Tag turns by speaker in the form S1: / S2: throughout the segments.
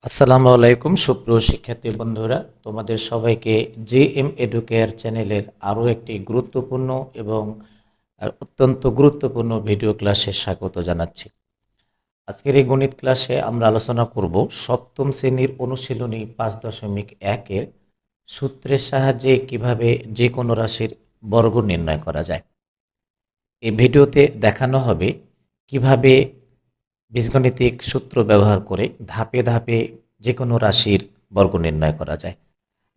S1: আসসালামু আলাইকুম সুপ্রিয় শিক্ষার্থী বন্ধুরা, তোমাদের সবাইকে জিএম এডুকেয়ার চ্যানেলের আরও একটি গুরুত্বপূর্ণ এবং অত্যন্ত গুরুত্বপূর্ণ ভিডিও ক্লাসে স্বাগত জানাচ্ছি। আজকের এই গণিত ক্লাসে আমরা আলোচনা করব সপ্তম শ্রেণীর অনুশীলনী 5.1-এর সূত্রের সাহায্যে কিভাবে যে কোনো রাশির বর্গ নির্ণয় করা যায়। এই ভিডিওতে দেখানো হবে কিভাবে বীজগণিতিক সূত্র ব্যবহার করে ধাপে ধাপে যে কোনো রাশির বর্গ নির্ণয় করা যায়।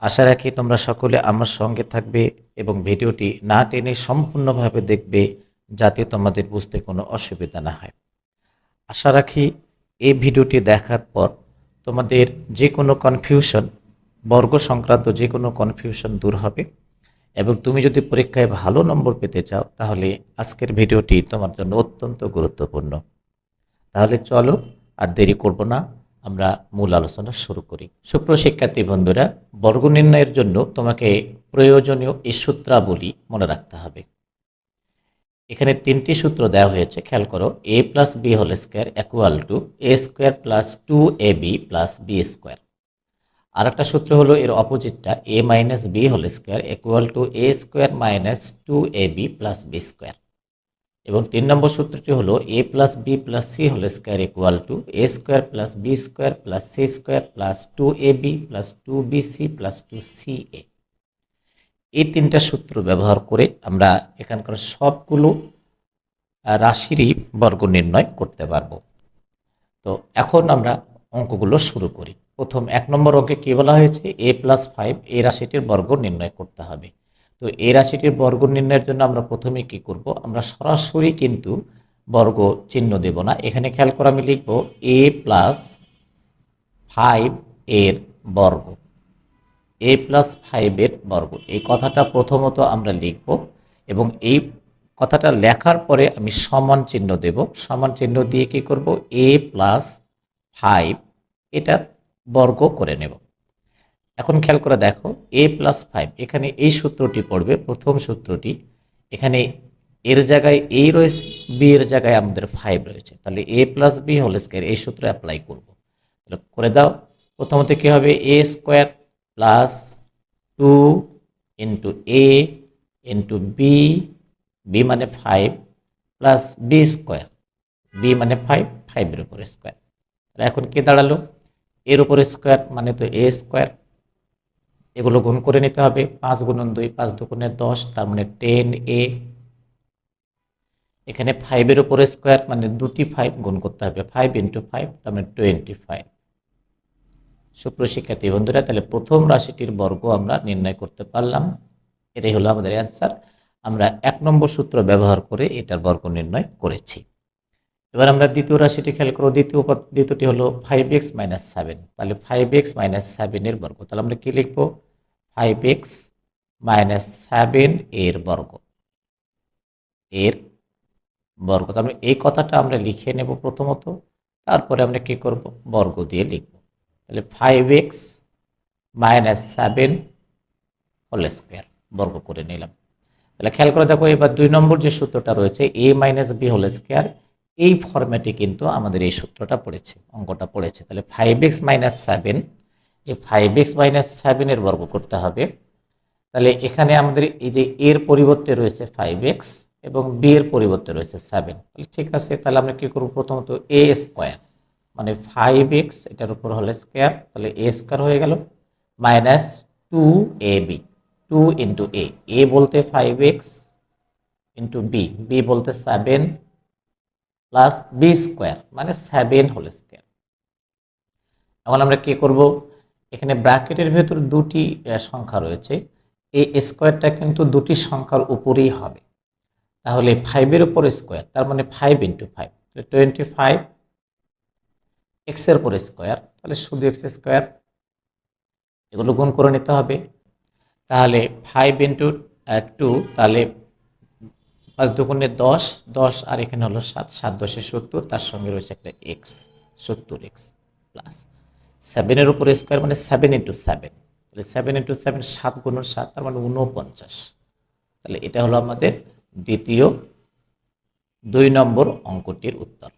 S1: আশা রাখি তোমরা সকলে আমার সঙ্গে থাকবে এবং ভিডিওটি না টেনে সম্পূর্ণভাবে দেখবে, যাতে তোমাদের বুঝতে কোনো অসুবিধা না হয়। আশা রাখি এই ভিডিওটি দেখার পর তোমাদের যে কোনো কনফিউশন, বর্গ সংক্রান্ত যে কোনো কনফিউশন দূর হবে এবং তুমি যদি পরীক্ষায় ভালো নম্বর পেতে চাও তাহলে আজকের ভিডিওটি তোমার জন্য অত্যন্ত গুরুত্বপূর্ণ। তাহলে চলো আর দেরি করব না, আমরা মূল আলোচনা শুরু করি। সুপ্রিয় শিক্ষার্থী বন্ধুরা, বর্গ নির্ণয়ের জন্য তোমাকে প্রয়োজনীয় এই সূত্রাবলী মনে রাখতে হবে। এখানে তিনটি সূত্র দেওয়া হয়েছে, খেয়াল করো। a plus B whole square equal to A square plus 2ab plus B square. আর একটা সূত্র হলো এর অপোজিটটা, a minus B whole square equal to A square minus 2ab plus B square. এবং 3 নম্বর সূত্রটি হলো a plus B plus C whole square equal to A square plus B square plus C square plus 2ab plus 2bc plus 2ca। এই তিনটা সূত্র ব্যবহার করে আমরা এখানকার সবগুলো রাশিরই বর্গ নির্ণয় করতে পারবো। তো এখন আমরা অঙ্কগুলো শুরু করি। প্রথম 1 নম্বর অঙ্কে কী বলা হয়েছে, a প্লাস 5 এই রাশিটির বর্গ নির্ণয় করতে হবে। তো এই রাশিটির বর্গ নির্ণয়ের জন্য আমরা প্রথমে কি করব, আমরা সরাসরি কিন্তু বর্গ চিহ্ন দেব না। এখানে খেয়াল করে আমি লিখব a প্লাস 5 এর বর্গ, a প্লাস 5 এর বর্গ, এই কথাটা প্রথমত আমরা লিখব এবং এই কথাটা লেখার পরে আমি সমান চিহ্ন দেব। সমান চিহ্ন দিয়ে কি করব, a প্লাস 5 এটা বর্গ করে নেব। এখন খেয়াল করে দেখো, a প্লাস 5 এখানে এই সূত্রটি পড়বে, প্রথম সূত্রটি। এখানে এর জায়গায় a রয়েছে, b এর জায়গায় আমাদের 5 রয়েছে, তাহলে a plus B whole square এই সূত্র অ্যাপ্লাই করব। তাহলে করে দাও। প্রথমত কি হবে, a square plus 2 into a into B, B মানে 5 প্লাস বি স্কোয়ার, বি মানে 5, 5 এর উপর স্কোয়ার। তাহলে এখন কি দাঁড়ালো, এর উপর স্কোয়ার মানে তো a স্কোয়ার। এগুলো গুণ করে নিতে হবে, 5 গুণন 2, 5 দুগুণে 10, তার মানে 10a। এখানে 5 এর উপর স্কোয়ার মানে দুটি 5 গুণ করতে হবে, 5 ইন্টু 5 তার মানে 25। সুপ্রিয় শিক্ষার্থী বন্ধুরা, তাহলে প্রথম রাশিটির বর্গ আমরা নির্ণয় করতে পারলাম। এটাই হলো আমাদের অ্যান্সার। আমরা 1 নম্বর সূত্র ব্যবহার করে এটার বর্গ নির্ণয় করেছি। এবার আমরা দ্বিতীয় রাশিটি খেয়াল করো। দ্বিতীয়টি হলো 5x মাইনাস 7। তাহলে 5x মাইনাস 7 এর বর্গ, তাহলে আমরা কি লিখব, 5x মাইনাস 7 এর বর্গ, এর বর্গ। তাহলে এই কথাটা আমরা লিখে নেব প্রথমত, তারপরে আমরা কি করব, বর্গ দিয়ে লিখব। তাহলে 5x মাইনাস 7 হোল স্কোয়ার বর্গ করে নিলাম। তাহলে খেয়াল করে দেখো, এবার 2 নম্বর যে সূত্রটা রয়েছে, a minus B whole square, এই ফরম্যাটে কিন্তু আমাদের এই সূত্রটা পড়েছে, অঙ্কটা পড়েছে। তাহলে 5x মাইনাস 7, এই 5x মাইনাস 7 এর বর্গ করতে হবে। তাহলে এখানে আমাদের এই যে এর পরিবর্তে রয়েছে 5x এবং বি এর পরিবর্তে রয়েছে 7। তাহলে ঠিক আছে, তাহলে আমরা কি করব, প্রথমত a স্কোয়ার মানে 5x এটার উপর হোল স্কোয়ার, তাহলে a স্কোয়ার হয়ে গেল, মাইনাস 2ab, 2 ইন্টু a বলতে 5x ইন্টু বি বলতে 7 প্লাস বি স্কোয়ার মানে 7 হোল স্কোয়ার। এখন আমরা কি করব, এখানে ব্র্যাকেটের ভেতর দুটি সংখ্যা রয়েছে, এই স্কোয়ারটা কিন্তু দুটি সংখ্যার উপরেই হবে। তাহলে 5 এর উপর স্কোয়ার তার মানে 5 ইন্টু 5, 25 এক্স এর উপর স্কোয়ার, তাহলে শুধু এক্স স্কোয়ার। এগুলো গুণ করে নিতে হবে। তাহলে 5 ইন্টু 2, তাহলে 5 দুগুণে 10, 10 আর এখানে হলো 7, 7 10 70, তার সঙ্গে রয়েছে একটা এক্স, 70x প্লাস 7 এর উপর স্কোয়ার মানে 7 ইন্টু 7, তাহলে 7 ইন্টু 7 7 গুণন 7 তার মানে 49। তাহলে এটা হলো আমাদের দ্বিতীয় 2 নম্বর অঙ্কটির উত্তর।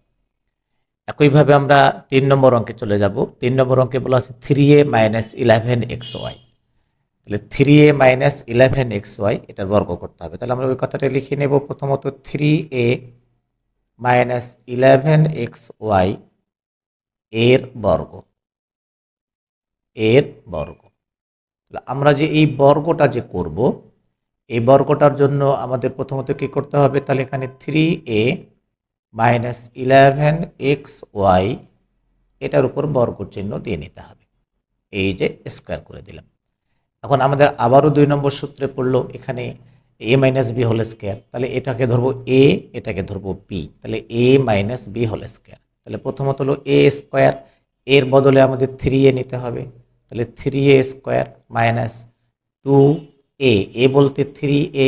S1: একইভাবে আমরা 3 নম্বর অঙ্কে চলে যাব। 3 নম্বর অঙ্কে বলা আছে 3a মাইনাস 11xy। তাহলে 3a মাইনাস 11xy এটার বর্গ করতে হবে। তাহলে আমরা ওই কথাটা লিখে নেব। প্রথমত 3a মাইনাস 11xy এর বর্গ, এর বর্গ। তাহলে আমরা যে এই বর্গটা যে করব, এই বর্গটার জন্য আমাদের প্রথমত কি করতে হবে? তাহলে এখানে 3a মাইনাস 11xy এটার উপর বর্গ চিহ্ন দিয়ে নিতে হবে। এই যে স্কোয়ার করে দিলাম। এখন আমাদের আবারও 2 নম্বর সূত্রে পড়লো, এখানে a minus B whole square. তাহলে এটাকে ধরবো a, এটাকে ধরবো b। তাহলে a minus B whole square. তাহলে প্রথমত হলো a স্কোয়ার, এর বদলে আমাদের 3a নিতে হবে। তাহলে 3a square minus 2a, a বলতে 3a,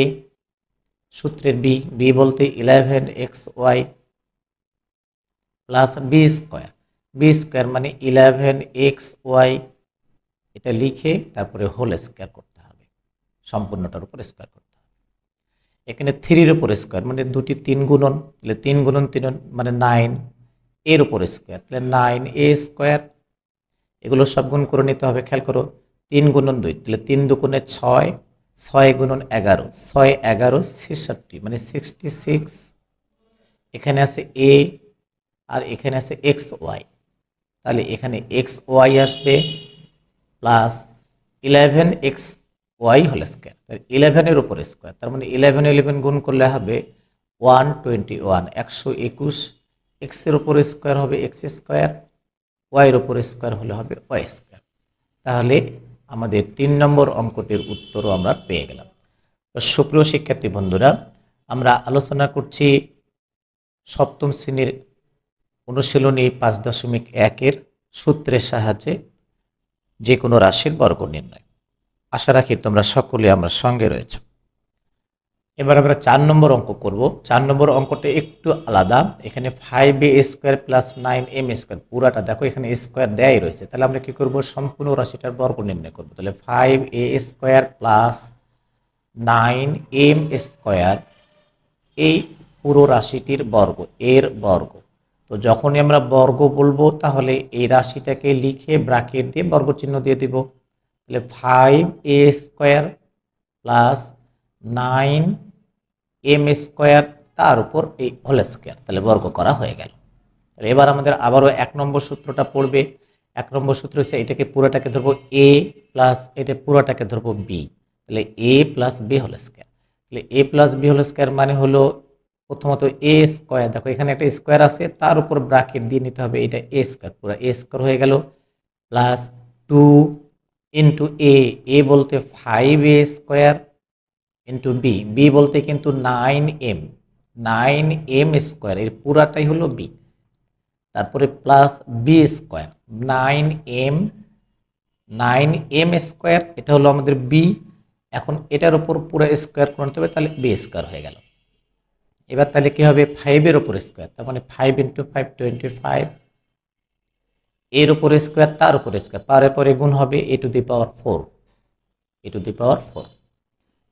S1: সূত্রের b, b বলতে 11xy plus B square, b square মানে 11xy, এটা লিখে তারপরে হোল স্কোয়ার করতে হবে, সম্পূর্ণটার উপর স্কোয়ার করতে হবে। এখানে 3-র উপর স্কোয়ার মানে দুটি 3 গুণন, তাহলে 3 গুণন 3 মানে 9, এর উপর স্কোয়ার, তাহলে 9a স্কোয়ার। এগুলো সব গুণ করে নিতে হবে। খেয়াল করো, 3 গুণন 2, তাহলে 3 দুগুণে 6, 6 গুণন 11, 6 11 66 মানে 66। এখানে আছে a আর এখানে আছে এক্স ওয়াই, তাহলে এখানে এক্স ওয়াই আসবে প্লাস 11xy হোল স্কোয়ার, 11-এর উপর স্কোয়ার, তার মানে 11 গুণ করলে হবে 121, 121। এক্সের উপর স্কোয়ার হবে এক্স স্কোয়ার, ওয়াইয়ের উপর স্কোয়ার হলে হবে ওয়াই স্কোয়ার। তাহলে আমাদের 3 নম্বর অঙ্কটির উত্তরও আমরা পেয়ে গেলাম। তো সুপ্রিয় শিক্ষার্থী বন্ধুরা, আমরা আলোচনা করছি সপ্তম শ্রেণীর অনুশীলনী 5.1-এর সূত্রের সাহায্যে যে কোনো রাশির বর্গ নির্ণয়। আশা রাখি তোমরা সকলে আমার সঙ্গে রয়েছে। এবার আমরা 4 নম্বর অঙ্ক করব। 4 নম্বর অঙ্কটা একটু আলাদা। এখানে 5a square plus 9m square, পুরাটা দেখো এখানে স্কোয়ার দেয়াই রয়েছে। তাহলে আমরা কি করব? সম্পূর্ণ রাশিটার বর্গ নির্ণয় করব। তাহলে 5a square plus 9m square, এই পুরো রাশিটির বর্গ, এর বর্গ। তো যখনই আমরা বর্গ বলবো তাহলে এই রাশিটাকে লিখে ব্র্যাকেট দিয়ে বর্গ চিহ্ন দিয়ে দিব। তাহলে 5a square plus 9m square তার উপর এই হোল স্কোয়ার, তাহলে বর্গ করা হয়ে গেল। তাহলে এবার আমাদের আবারও 1 নম্বর সূত্রটা পড়বে। 1 নম্বর সূত্র হচ্ছে এটাকে পুরোটাকে ধরবো a প্লাস এটা পুরোটাকে ধরবো b, তাহলে a plus B whole square. তাহলে a plus B whole square মানে হলো প্রথমত এ স্কোয়ার, দেখো এখানে একটা স্কোয়ার আছে, তার উপর ব্র্যাকেট দিয়ে নিতে হবে, এটা এ স্কোয়ার, পুরো এ স্কোয়ার হয়ে গেল, প্লাস 2 ইন্টু এ বলতে 5a square into B, B বলতে কিন্তু 9m স্কোয়ার, এর পুরাটাই হলো বি, তারপরে plus B square 9m square, এটা হলো আমাদের বি। এখন এটার উপর পুরো স্কোয়ার করতে হবে, তাহলে বি স্কোয়ার হয়ে গেল। এবার তাহলে কি হবে? 5-এর উপর স্কোয়ার, তার মানে 5 ইন্টু 5 25, এর উপর স্কোয়ার তার উপর স্কোয়ার, পারে পরে গুণ হবে a to the power 4, a to the power 4।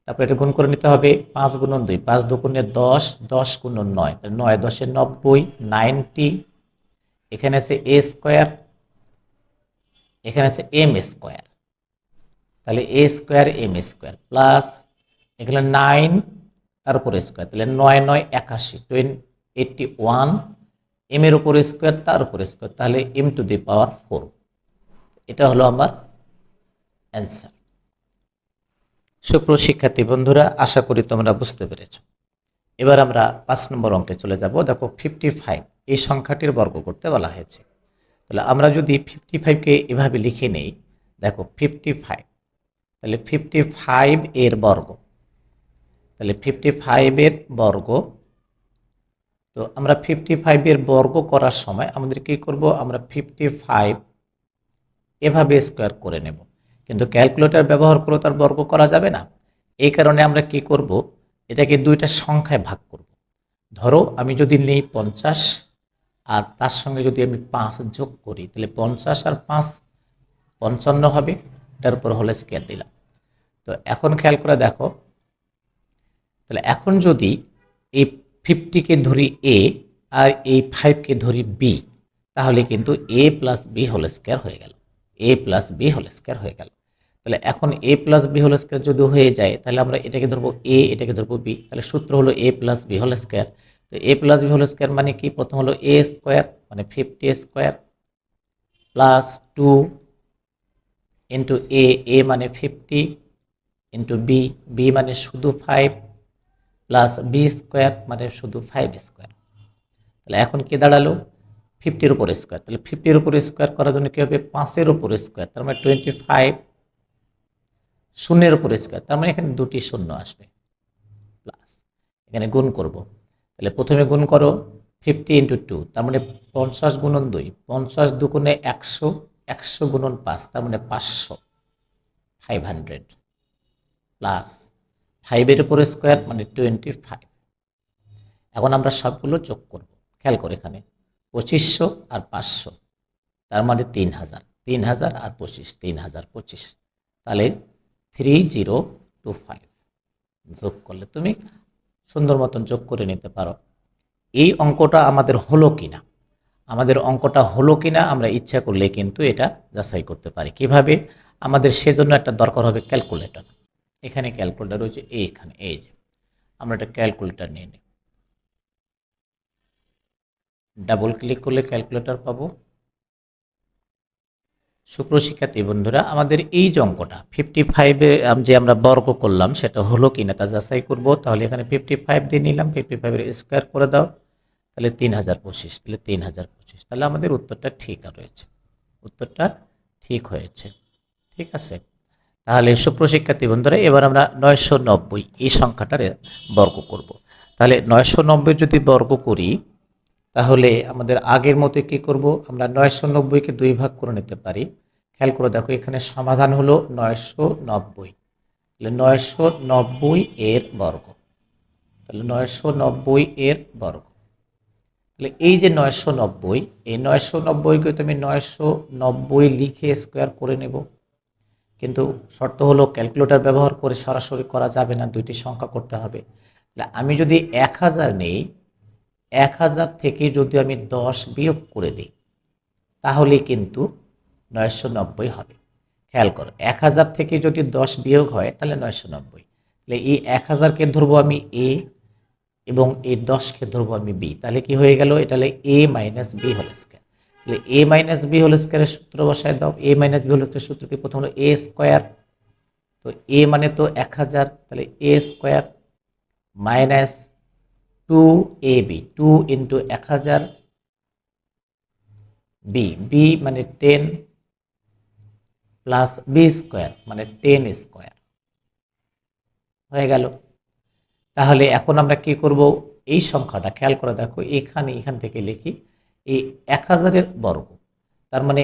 S1: তারপর এটা গুণ করে নিতে হবে 5 গুণন 2, 5 দুগুণে 10, 10 গুণন 9, 9 10 90, 90। এখানে আছে a স্কোয়ার, এখানে আছে m স্কোয়ার, তাহলে a square m square plus এখানে 9 তার উপর স্কোয়ার, তাহলে 9 9 81, 81, m এর উপর স্কোয়ার তার উপর স্কোয়ার, তাহলে m টু দি পাওয়ার 4। এটা হলো আমার অ্যান্সার। সুপ্রিয় শিক্ষার্থী বন্ধুরা, আশা করি তোমরা বুঝতে পেরেছ। এবার আমরা 5 নম্বর অঙ্কে চলে যাব। দেখো 55 এই সংখ্যাটির বর্গ করতে বলা হয়েছে। তাহলে আমরা যদি 55কে এভাবে লিখে নেই, দেখো 55, তাহলে 55 এর বর্গ, তাহলে 55 এর বর্গ। তো আমরা 55 এর বর্গ করার সময় আমাদের কি করব? আমরা 55 এভাবে স্কোয়ার করে নেব, কিন্তু ক্যালকুলেটর ব্যবহার করে তার বর্গ করা যাবে না। এই কারণে আমরা কি করব? এটাকে দুইটা সংখ্যায় ভাগ করব। ধরো আমি যদি নেই 50 আর তার সঙ্গে যদি আমি 5 যোগ করি, তাহলে 50 আর 5 55 হবে, এটার উপর হলে স্কোয়ার দিলাম। তো এখন খেয়াল করে দেখো, তাহলে এখন যদি এই 50কে ধরি এ আর এই 5কে ধরি বি, তাহলে কিন্তু এ প্লাস বি হোল স্কোয়ার হয়ে গেল, এ প্লাস বি হোল স্কোয়ার হয়ে গেল। তাহলে এখন এ প্লাস বি হোল স্কোয়ার যদি হয়ে যায় তাহলে আমরা এটাকে ধরবো এ, এটাকে ধরবো বি, তাহলে সূত্র হলো এ প্লাস বি হোল স্কোয়ার। তো এ প্লাস বি হোল স্কোয়ার মানে কি, প্রথম হলো এ স্কোয়ার মানে 50 স্কোয়ার প্লাস 2 ইন্টু এ, এ মানে 50 ইন্টু বি, বি মানে শুধু 5 প্লাস বি স্কোয়ার মানে শুধু 5 স্কোয়ার। তাহলে এখন কি দাঁড়ালো, 50-এর উপর স্কোয়ার, তাহলে 50-এর উপর স্কোয়ার করার জন্য কী হবে, 5-এর উপর স্কোয়ার, তার মানে 25, শূন্যের উপর স্কোয়ার, তার মানে এখানে দুটি শূন্য আসবে, প্লাস এখানে গুণ করব। তাহলে প্রথমে গুণ করো 50 ইন্টু 2, তার মানে 50 গুণন 2, 50 দুগুণে 100, 100 গুণন 5, তার মানে 500, 500 প্লাস 5-এর উপর স্কোয়ার মানে 25। এখন আমরা সবগুলো যোগ করব, খেয়াল করে এখানে 2500 আর 500, তার মানে 3000, 3000 আর 25, 3025, তাহলে 3025 যোগ করলে তুমি সুন্দর মতন যোগ করে নিতে পারো। এই অঙ্কটা আমাদের হলো কিনা, আমাদের অঙ্কটা হলো কিনা আমরা ইচ্ছা করলে কিন্তু এটা যাচাই করতে পারি। কিভাবে, আমাদের সেজন্য একটা দরকার হবে ক্যালকুলেটর। এখানে ক্যালকুলেটর রয়েছে, এইখানে এই যে আমরা একটা ক্যালকুলেটর নিয়ে নিই, ডাবল ক্লিক করলে ক্যালকুলেটর পাবো। সুপ্রশিক্ষার্থী বন্ধুরা, আমাদের এই যে অঙ্কটা 55-এ যে আমরা বর্গ করলাম সেটা হলো কিনা তা যাচাই করব। তাহলে এখানে 55 দিয়ে নিলাম, 55-এর স্কোয়ার করে দাও, তাহলে 3025, তাহলে 3025, তাহলে আমাদের উত্তরটা ঠিক রয়েছে, উত্তরটা ঠিক হয়েছে। ঠিক আছে, তাহলে সুপ্রশিক্ষার্থী বন্ধুরা এবার আমরা 990 এই সংখ্যাটার বর্গ করব। তাহলে 990 যদি বর্গ করি তাহলে আমাদের আগের মতো কি করব, আমরা 990-কে 2 ভাগ করে নিতে পারি। খেয়াল করে দেখো এখানে সমাধান হলো 990, তাহলে 990 এর বর্গ, তাহলে 990 এর বর্গ, তাহলে এই যে 990, এই 990-কে তুমি 990 লিখে স্কোয়ার করে নেব, কিন্তু শর্ত হলো ক্যালকুলেটর ব্যবহার করে সরাসরি করা যাবে না, দুইটি সংখ্যা করতে হবে। তাহলে আমি যদি 1000 নেই, 1000 থেকে যদি আমি 10 বিয়োগ করে দিই তাহলে কিন্তু 990 হবে। খেয়াল করো 1000 থেকে যদি 10 বিয়োগ হয় তাহলে 990, তাহলে এই 1000-কে ধরবো আমি এ এবং এই 10-কে ধরবো আমি বি, তাহলে কি হয়ে গেল, এটা হলে এ মাইনাস বি হোল স্কোয়ার। তাহলে এ মাইনাস বি হোল স্কোয়ারের সূত্র বসায় দাও, এ মাইনাস বি হোল স্কোয়ারের সূত্র কি, প্রথম হলো এ স্কোয়ার, তো এ মানে তো 1000, তাহলে A square minus 2ab, 2 into 1000, B, B মানে 10 প্লাস বি স্কোয়ার মানে 10 স্কোয়ার হয়ে গেল। তাহলে এখন আমরা কি করব, এই সংখ্যাটা খেয়াল করে দেখো এখান থেকে লিখি, এই 1000-এর বর্গ, তার মানে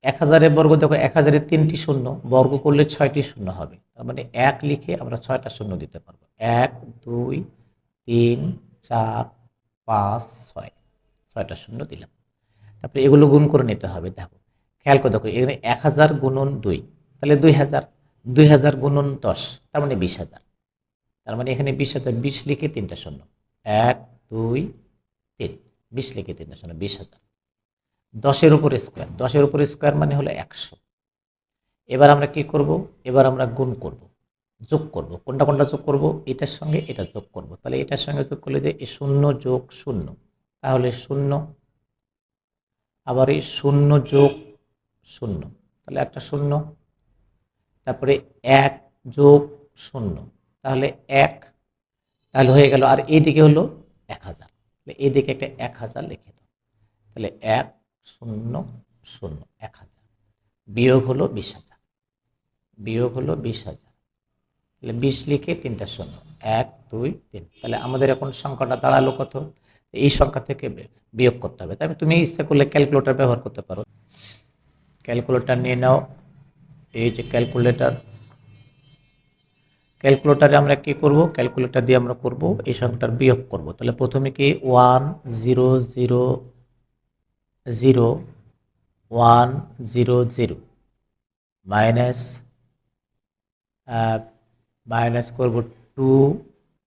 S1: 1000-এর বর্গ দেখো 1000-এর 3টি শূন্য, বর্গ করলে 6টি শূন্য হবে, তার মানে 1 লিখে আমরা 6টা শূন্য দিতে পারবো, 1 2 3 4 5 6, 6টা শূন্য দিলাম। তারপরে এগুলো গুণ করে নিতে হবে, দেখো খেয়াল করে দেখো এখানে 1000 গুণন 2, তাহলে 2000, 2000 গুণন 10, তার মানে 20,000, তার মানে এখানে 20,000, 20 লিখে 3টা শূন্য, 1 2 3, 20 লিখে 3টা শূন্য, 20,000। 10-এর উপর স্কোয়ার, 10-এর উপর স্কোয়ার মানে হলো 100। এবার আমরা কি করব, এবার আমরা গুণ করব, যোগ করব, কোনটা কোনটা যোগ করব, এটার সঙ্গে এটা যোগ করব, তাহলে এটার সঙ্গে যোগ করলে যে 0 যোগ 0, তাহলে 0, আবার এই 0 যোগ 0, তাহলে একটা 0, তারপরে 1 যোগ 0, তাহলে 1, তাহলে হয়ে গেল। আর এইদিকে হলো 1000, তাহলে এইদিকে একটা 1000 লিখে দাও, তাহলে 1 0 0 1000, বিয়োগ হলো 20,000, বিয়োগ হলো 20,000, তাহলে 20 লিখে 3টা শূন্য, 1 2 3, তাহলে আমাদের এখন সংখ্যাটা দাঁড়ালো কত, এই সংখ্যা থেকে বিয়োগ করতে হবে। তবে তুমি ইচ্ছা করলে ক্যালকুলেটর ব্যবহার করতে পারো, ক্যালকুলেটর নিয়ে নাও, এই যে ক্যালকুলেটর, ক্যালকুলেটরে আমরা কি করব, ক্যালকুলেটর দিয়ে আমরা করব এই সংখ্যাটার বিয়োগ করব। তাহলে প্রথমে কি 1 0 0 0 1 0 0 মাইনাস মাইনাস করব 2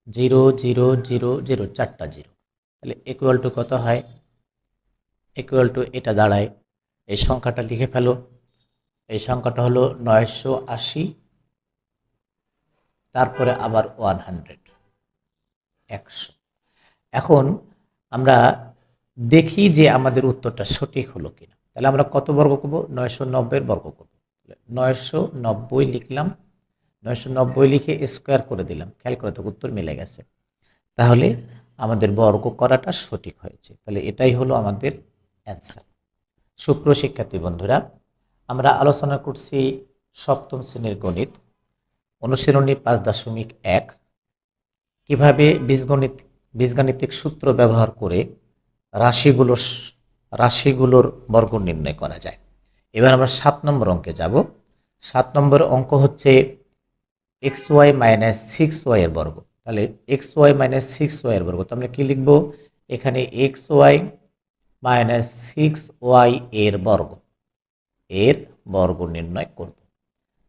S1: 0 0 0 0, 4টা 0, তাহলে ইকুয়াল টু কত হয়, ইকুয়াল টু এটা দাঁড়ায়, এই সংখ্যাটা লিখে ফেলো। এই সংখ্যাটা হলো 980, তারপরে আবার 100। এখন আমরা দেখি যে আমাদের উত্তরটা সঠিক হলো কিনা। তাহলে আমরা কত বর্গ করব? 990 বর্গ করব। 990 লিখলাম, 990 লিখে স্কোয়ার করে দিলাম, খেয়াল করে তো উত্তর মিলে গেছে। তাহলে আমাদের বর্গ করাটা সঠিক হয়েছে। তাহলে এটাই হলো আমাদের অ্যান্সার। সুপ্রিয় শিক্ষার্থী বন্ধুরা, আমরা আলোচনা করছি সপ্তম শ্রেণীর গণিত অনুশীলনী 5.1 কিভাবে বীজগাণিতিক সূত্র ব্যবহার করে রাশিগুলোর বর্গ নির্ণয় করা যায়। এবার আমরা 7 নম্বর অঙ্কে যাব। 7 নম্বর অঙ্ক হচ্ছে xy মাইনাস 6y এর বর্গ। তাহলে xy মাইনাস 6y এর বর্গ, তো আমরা কি লিখব? এখানে xy মাইনাস 6y এর বর্গ নির্ণয় করব।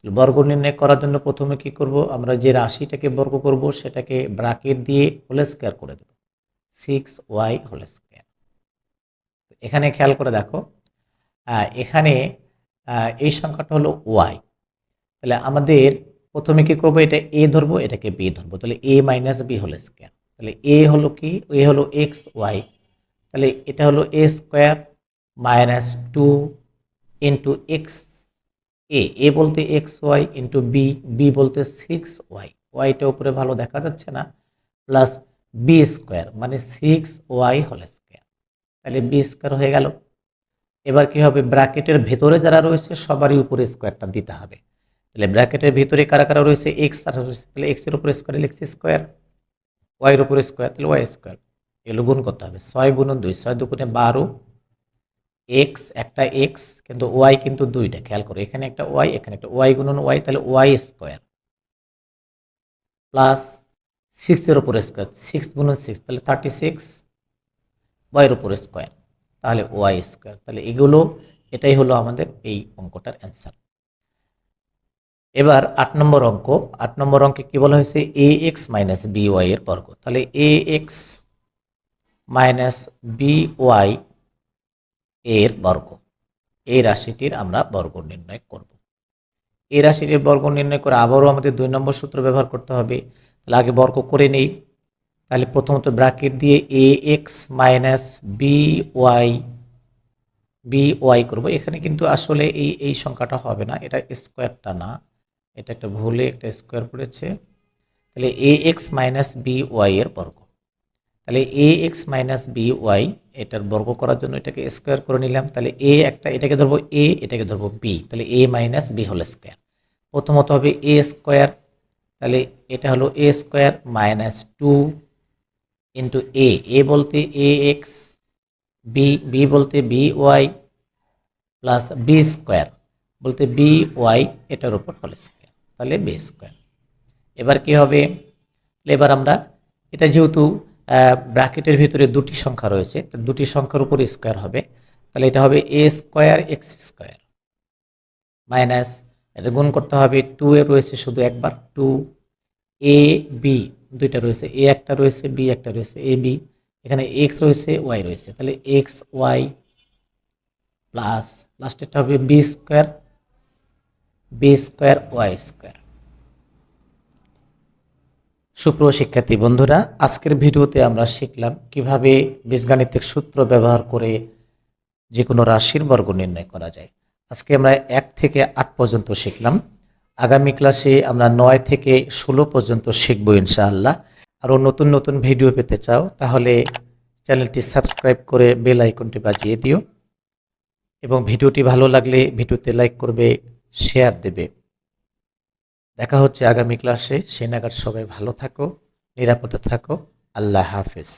S1: বর্গ নির্ণয় করার জন্য প্রথমে কি করব? আমরা যে রাশিটাকে বর্গ করব সেটাকে ব্র্যাকেট দিয়ে হোল স্কয়ার করে দেব, 6y হোল স্কয়ার। এখানে খেয়াল করে দেখো, এখানে এই সংখ্যাটা হলো y। তাহলে আমাদের প্রথমে কি করব? এটা a ধরবো, এটাকে b ধরবো। তাহলে a minus b whole square. তাহলে a হলো কি? a হলো xy। তাহলে এটা হলো a square minus 2 into X, A বলতে X Y into B, B বলতে 6y, ওয়াইটা উপরে ভালো দেখা যাচ্ছে না, প্লাস বি স্কোয়ার মানে 6y হোল স্কোয়ার। তাহলে বি স্কোয়ার হয়ে গেল। এবার কি হবে? ব্র্যাকেটের ভেতরে যারা রয়েছে সবারই উপরে স্কোয়ারটা দিতে হবে। তাহলে ব্র্যাকেটের ভিতরে কারা কারা রয়েছে? এক্স আর রয়েছে, তাহলে এক্স এর উপরে স্কোয়ার লিখছি স্কোয়ার, ওয়াইয়ের উপরে স্কোয়ার, তাহলে ওয়াই স্কোয়ার। এগুলো গুণ করতে হবে, 6 গুণন 2, 6 দুগুণে 12, এক্স একটা এক্স কিন্তু ওয়াই কিন্তু দুইটা, খেয়াল করো এখানে একটা ওয়াই এখানে একটা ওয়াই গুণন ওয়াই, তাহলে ওয়াই স্কোয়ার প্লাস 6 এর উপর স্কোয়ার, 6 গুণন 6 তাহলে 36, ওয়াইয়ের উপর স্কোয়ার তাহলে ওয়াই স্কোয়ার। তাহলে এগুলো, এটাই হলো আমাদের এই অঙ্কটার অ্যান্সার। এবার 8 নম্বর অঙ্ক। 8 নম্বর অঙ্কে কি বলা হয়েছে? এ এক্স মাইনাস বি ওয়াই এর বর্গ। তাহলে এ এক্স মাইনাস বি ওয়াই এর বর্গ, এই রাশিটির আমরা বর্গ নির্ণয় করব। এই রাশিটির বর্গ নির্ণয় করে আবারও আমাদের 2 নম্বর সূত্র ব্যবহার করতে হবে। তাহলে আগে বর্গ করে নেই। তাহলে প্রথমত ব্র্যাকেট দিয়ে এ এক্স মাইনাস বি ওয়াই করবো। এখানে কিন্তু আসলে এই সংখ্যাটা হবে না, এটা স্কোয়ারটা না, এটা একটা ভুলে একটা স্কোয়ার পড়েছে। তাহলে এ এক্স মাইনাস বি ওয়াই এর বর্গ। তাহলে এ এক্স মাইনাস বি ওয়াই এটার বর্গ করার জন্য এটাকে স্কোয়ার করে নিলাম। তাহলে এ একটা, এটাকে ধরবো এ, এটাকে ধরবো বি, তাহলে a minus B whole square. প্রথমত হবে এ স্কোয়ার, তাহলে এটা হলো a square minus 2 into a বলতে এ এক্স, বি বলতে b y, plus B square বলতে বি ওয়াই এটার উপর হোল স্কোয়ার, তাহলে বি স্কোয়ার। এবার কি হবে? এবার আমরা এটা যেহেতু ব্র্যাকেটের ভিতরে দুটি সংখ্যা রয়েছে, তো দুটি সংখ্যার উপর স্কোয়ার হবে, তাহলে এটা হবে a square x square minus, এটা গুণ করতে হবে, 2 এ রয়েছে শুধু একবার, 2 এ বি দুইটা রয়েছে, এ একটা রয়েছে বি একটা রয়েছে, এ বি, এখানে এক্স রয়েছে ওয়াই রয়েছে, তাহলে এক্স ওয়াই প্লাস লাস্টেরটা হবে বি স্কোয়ার ওয়াই স্কোয়ার। সুপ্রিয় শিক্ষার্থী বন্ধুরা, আজকের ভিডিওতে আমরা শিখলাম কিভাবে বীজগাণিতিক সূত্র ব্যবহার করে যে কোনো রাশির বর্গ নির্ণয় করা যায়। আজকে আমরা 1 থেকে 8 পর্যন্ত শিখলাম। আগামী ক্লাসে আমরা 9 থেকে 16 পর্যন্ত শিখব ইনশাআল্লাহ। আরও নতুন নতুন ভিডিও পেতে চাও তাহলে চ্যানেলটি সাবস্ক্রাইব করে বেল আইকনটি বাজিয়ে দিও, এবং ভিডিওটি ভালো লাগলে ভিডিওতে লাইক করবে, শেয়ার দেবে। দেখা হচ্ছে আগামী ক্লাসে। সে নাগাদ সবাই ভালো থাকো, নিরাপদে থাকো। আল্লাহ হাফেজ।